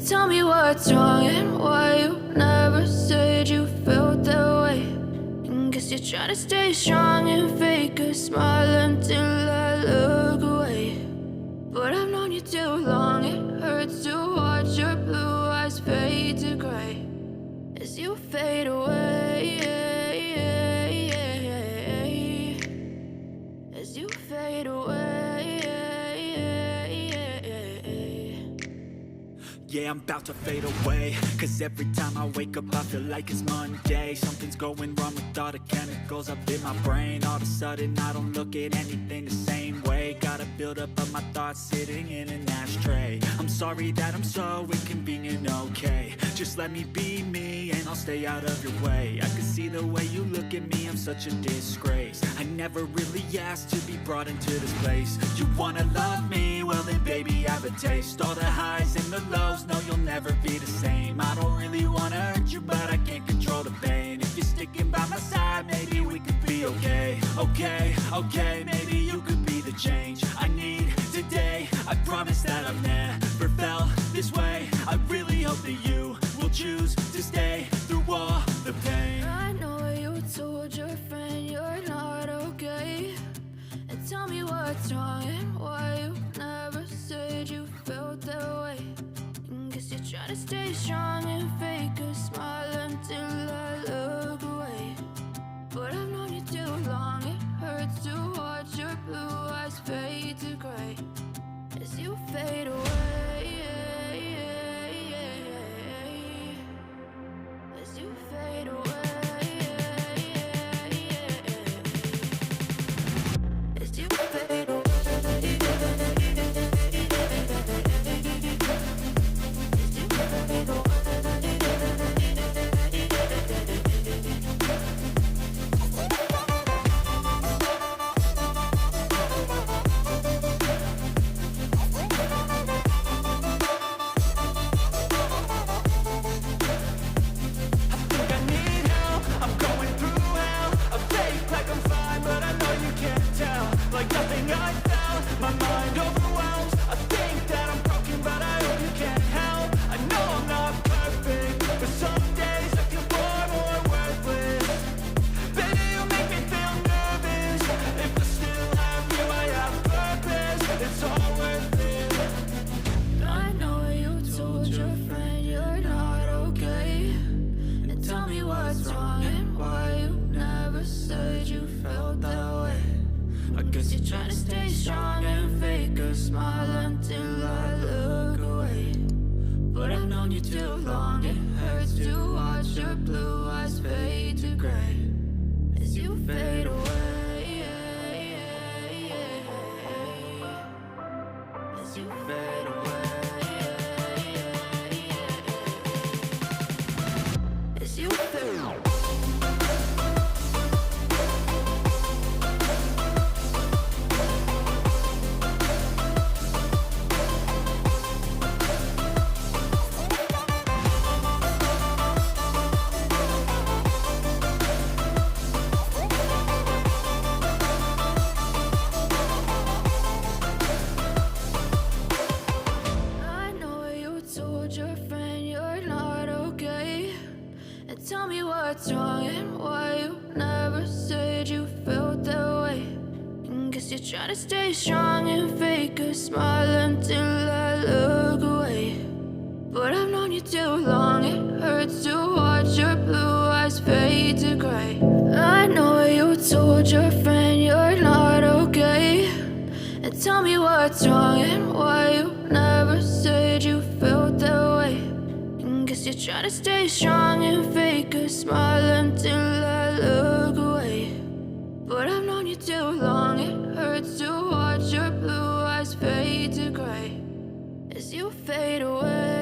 Tell me what's wrong and why you never said you felt that way. And guess you're trying to stay strong and fake a smile until I look away. But I've known you too long, it hurts to watch your blue eyes fade to gray as you fade away. As you fade away. Yeah, I'm about to fade away, cause every time I wake up I feel like it's Monday. Something's going wrong with all the chemicals up in my brain. All of a sudden I don't look at anything the same way. Gotta build up of my thoughts sitting in an ashtray. I'm sorry that I'm so inconvenient, okay. Just let me be me and I'll stay out of your way. I can see the way you look at me, I'm such a disgrace. I never really asked to be brought into this place. You wanna love me? Well then baby, have a taste. All the highs and the lows, no, you'll never be the same. I don't really wanna hurt you, but I can't control the pain. If you're sticking by my side, maybe we could be okay. Okay, maybe you could be the change I need today. I promise that I've never felt this way. I really hope that you will choose to stay through all the pain. I know you told your friend you're not okay. And tell me what's wrong and why you never said you felt that way. Guess you're trying to stay strong and fake a smile until I look away. But I've known you too long, it hurts to watch your blue eyes fade to gray as you fade away. As you fade away. As you fade away. You're trying to stay strong and fake a smile until I look away. But I've known you too long, it hurts to watch your blue eyes fade to gray as you fade away. As you fade away. As you fade away. Tell me what's wrong and why you never said you felt that way. And guess you're trying to stay strong and fake a smile until I look away. But I've known you too long, it hurts to watch your blue eyes fade to gray. I know you told your friend you're not okay. And tell me what's wrong and why you never said you felt that way. Guess you're trying to stay strong and fake a smile until I look away. But I've known you too long, it hurts to watch your blue eyes fade to gray as you fade away.